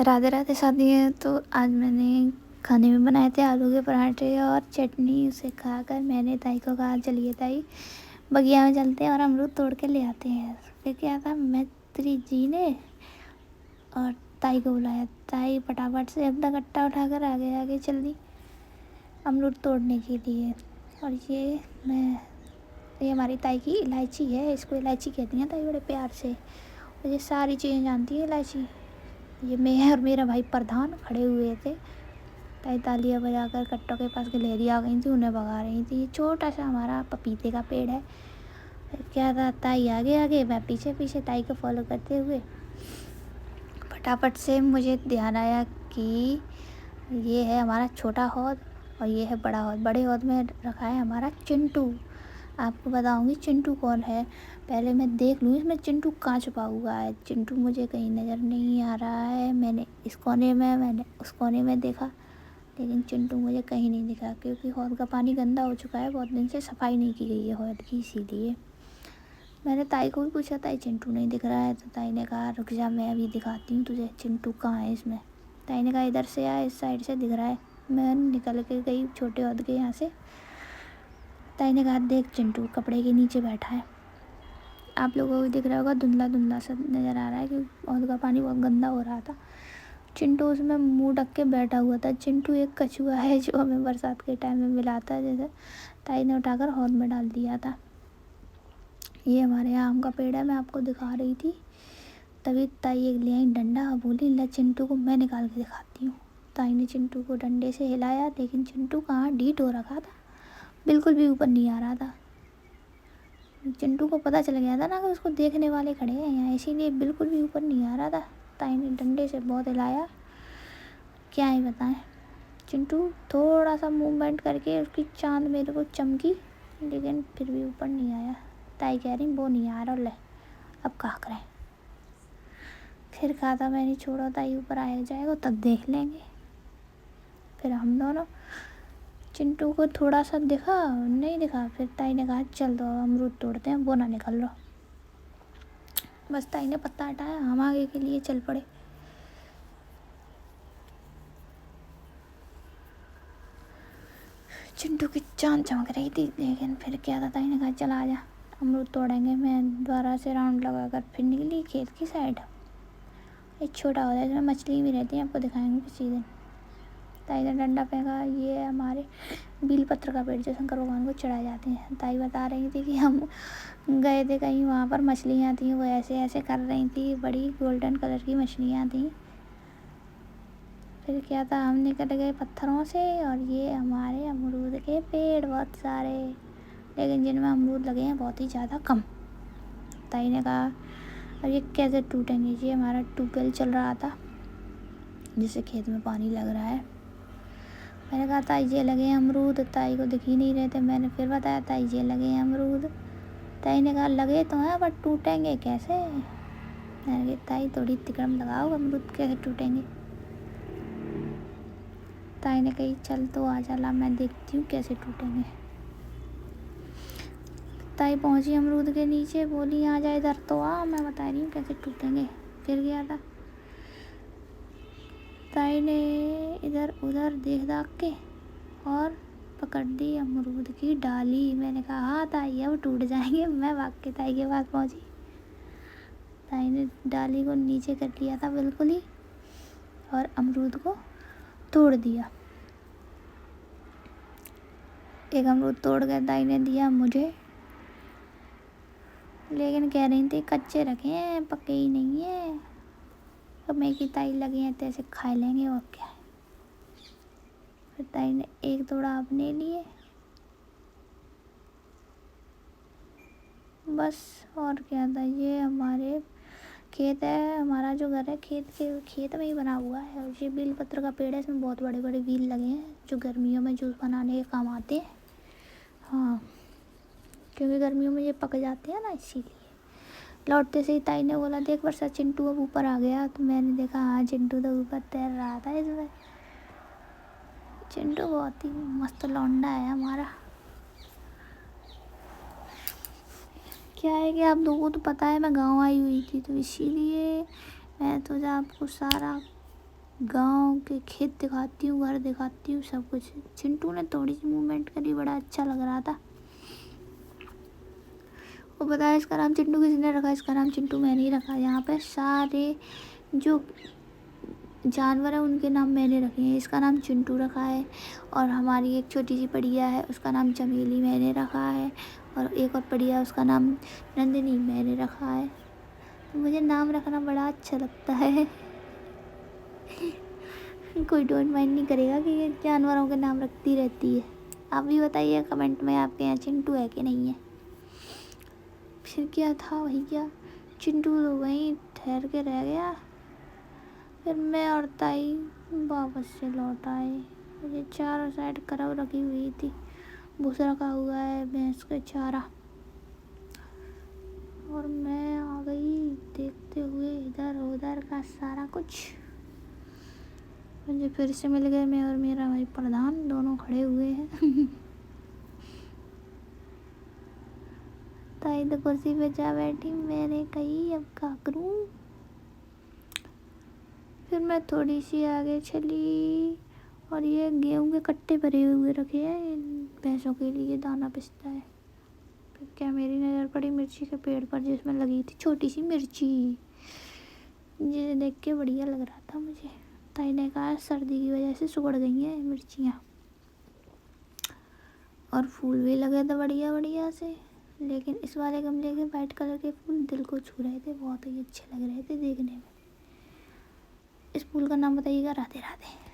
राधे राधे शादी है। तो आज मैंने खाने में बनाए थे आलू के पराठे और चटनी। उसे खाकर मैंने ताई को कहा चलिए ताई बगिया में चलते हैं और अमरूद तोड़ के ले आते हैं। फिर क्या था, मैत्री जी ने और ताई को बुलाया। ताई फटाफट से अपना कट्टा उठाकर आगे आगे चल दी अमरूद तोड़ने के लिए। और ये हमारी ताई की इलायची है, इसको इलायची कहती हैं ताई बड़े प्यार से। और ये सारी चीज़ें जानती है इलायची। ये मैं और मेरा भाई प्रधान खड़े हुए थे। ताई तालियां बजाकर कट्टों के पास गिलहरी आ गई थी, उन्हें भगा रही थी। ये छोटा सा हमारा पपीते का पेड़ है। फिर क्या था, ताई आगे आगे मैं पीछे पीछे ताई को फॉलो करते हुए फटाफट से मुझे ध्यान आया कि ये है हमारा छोटा हौद और ये है बड़ा हौद। बड़े हौद में रखा है हमारा चिंटू। आपको बताऊंगी चिंटू कौन है। पहले मैं देख लूँ इसमें चिंटू कहाँ छुपा हुआ है। चिंटू मुझे कहीं नज़र नहीं आ रहा है। मैंने इस कोने में, मैंने उस कोने में देखा, लेकिन चिंटू मुझे कहीं नहीं दिखा, क्योंकि हौद का पानी गंदा हो चुका है। बहुत दिन से सफाई नहीं की गई है हौद की, इसीलिए। मैंने ताई को भी पूछा, ताई चिंटू नहीं दिख रहा है। तो ताई ने कहा रुक जा, मैं अभी दिखाती हूँ तुझे चिंटू कहाँ है इसमें। ताई ने कहा इधर से आ, इस साइड से दिख रहा है। मैं निकल के गई छोटे हौद के यहाँ से। ताई ने कहा देख चिंटू कपड़े के नीचे बैठा है। आप लोगों को भी दिख रहा होगा, धुंधला धुंधला सा नज़र आ रहा है क्योंकि हौद का पानी बहुत गंदा हो रहा था। चिंटू उसमें मुंह ढक के बैठा हुआ था। चिंटू एक कछुआ है जो हमें बरसात के टाइम में मिला था, जैसे ताई ने उठाकर हौद में डाल दिया था। ये हमारे यहाँ आम का पेड़ है, मैं आपको दिखा रही थी। तभी ताई एक ले आई डंडा, बोली ला चिंटू को मैं निकाल के दिखाती हूँ। ताई ने चिंटू को डंडे से हिलाया, लेकिन चिंटू कहाँ ढीठ हो रखा था, बिल्कुल भी ऊपर नहीं आ रहा था। चिंटू को पता चल गया था ना कि उसको देखने वाले खड़े हैं यहाँ, इसीलिए बिल्कुल भी ऊपर नहीं आ रहा था। ताई ने डंडे से बहुत हिलाया, क्या ही बताएं। चिंटू थोड़ा सा मूवमेंट करके उसकी चांद मेरे को चमकी, लेकिन फिर भी ऊपर नहीं आया। ताई कह रही वो नहीं आ रहा, ले अब क्या करें। फिर कहा था मैंने छोड़ो ताई ऊपर आया जाएगा तब देख लेंगे। फिर हम दोनों, चिंटू को थोड़ा सा दिखा, नहीं दिखा। फिर ताई ने कहा चल दो अमरूद तोड़ते हैं, वो ना निकल लो। बस ताई ने पत्ता हटाया, हम आगे के लिए चल पड़े। चिंटू की चांद चमक रही थी, लेकिन फिर क्या था, ताई ने कहा चल आ जा अमरूद तोड़ेंगे। मैं दोबारा से राउंड लगाकर फिर निकली खेत की साइड। एक छोटा होता है इसमें मछली भी रहती है, आपको दिखाएंगे किसी दिन। ताई ने डंडा फेंका, ये हमारे बील पत्र का पेड़ जो शंकर भगवान को चढ़ाए जाते हैं। ताई बता रही थी कि हम गए थे कहीं, वहाँ पर मछलियाँ थी, वो ऐसे ऐसे कर रही थी, बड़ी गोल्डन कलर की मछलियाँ थी। फिर क्या था, हम निकल गए पत्थरों से और ये हमारे अमरूद के पेड़ बहुत सारे, लेकिन जिनमें अमरूद लगे हैं बहुत ही ज़्यादा कम। ताई ने कहा और ये कैसे टूटेंगे। ये हमारा ट्यूबवेल चल रहा था जिससे खेत में पानी लग रहा है। मैंने कहा ताई ये लगे हैं अमरूद। ताई को दिख ही नहीं रहे थे। मैंने फिर बताया ताई ये लगे हैं अमरूद। ताई ने कहा लगे तो हैं बट टूटेंगे कैसे। मैंने कहा ताई थोड़ी तिकड़म लगाओ, अमरूद कैसे टूटेंगे। ताई ने कही चल तो आ जा, ला मैं देखती हूँ कैसे टूटेंगे। ताई पहुँची अमरूद के नीचे, बोली आ जा इधर तो आ, मैं बता रही हूँ कैसे टूटेंगे। फिर गया था, ताई ने इधर उधर देख दाख के और पकड़ दी अमरूद की डाली। मैंने कहा हाँ ताई अब टूट जाएंगे। मैं भाग के ताई के पास पहुँची। ताई ने डाली को नीचे कर लिया था बिल्कुल ही और अमरूद को तोड़ दिया। एक अमरूद तोड़ कर ताई ने दिया मुझे, लेकिन कह रही थी कच्चे रखे हैं, पके ही नहीं है। अब मैं की ताई लगे हैं तो ऐसे खा लेंगे और क्या है। फिर ताई ने एक तोड़ा अपने लिए, बस और क्या था। ये हमारे खेत है, हमारा जो घर है खेत में ही बना हुआ है। और ये बेल पत्र का पेड़ है, इसमें बहुत बड़े बड़े व्हील लगे हैं जो गर्मियों में जूस बनाने के काम आते हैं। हाँ, क्योंकि गर्मियों में ये पक जाते हैं ना, इसीलिए। लौटते से ही ताई ने बोला देख वर्षा चिंटू अब ऊपर आ गया। तो मैंने देखा हाँ चिंटू तो ऊपर तैर रहा था इसमें। चिंटू बहुत ही मस्त लौंडा है हमारा। क्या है कि आप लोगों को तो पता है मैं गांव आई हुई थी, तो इसीलिए मैं तो आपको सारा गांव के खेत दिखाती हूँ, घर दिखाती हूँ, सब कुछ। चिंटू ने थोड़ी सी मूवमेंट करी, बड़ा अच्छा लग रहा था। वो बताया इसका नाम चिंटू किसने रखा? इसका नाम चिंटू मैंने ही रखा। यहाँ पे सारे जो जानवर है उनके नाम मैंने रखे हैं। इसका नाम चिंटू रखा है। और हमारी एक छोटी सी पड़िया है, उसका नाम चमेली मैंने रखा है। और एक और पड़िया है, उसका नाम नंदिनी मैंने रखा है। तो मुझे नाम रखना बड़ा अच्छा लगता है। कोई डोंट माइंड नहीं करेगा कि ये जानवरों के नाम रखती रहती है। आप भी बताइए कमेंट में आपके यहाँ चिंटू है कि नहीं है। फिर क्या था भैया, चिंटू तो वहीं ठहर के रह गया। फिर मैं और ताई वापस से लौट आए। मुझे चारों साइड करव रखी हुई थी, भूसा रखा हुआ है, भैंस का चारा। और मैं आ गई देखते हुए इधर उधर का सारा कुछ। मुझे फिर से मिल गए, मैं और मेरा भाई प्रधान दोनों खड़े हुए हैं। ताई तो कुर्सी पे जा बैठी, मैंने कही अब क्या करूं। फिर मैं थोड़ी सी आगे चली और ये गेहूं के कट्टे भरे हुए रखे हैं, भैंसों के लिए दाना पिसता है। फिर क्या मेरी नज़र पड़ी मिर्ची के पेड़ पर, जिसमें लगी थी छोटी सी मिर्ची, जिसे देख के बढ़िया लग रहा था मुझे। ताई ने कहा सर्दी की वजह से सुखड़ गई हैं मिर्चियाँ। और फूल भी लगे थे बढ़िया बढ़िया से, लेकिन इस वाले गमले के वाइट कलर के फूल दिल को छू रहे थे, बहुत ही अच्छे लग रहे थे देखने में। इस फूल का नाम बताइएगा? राधे राधे।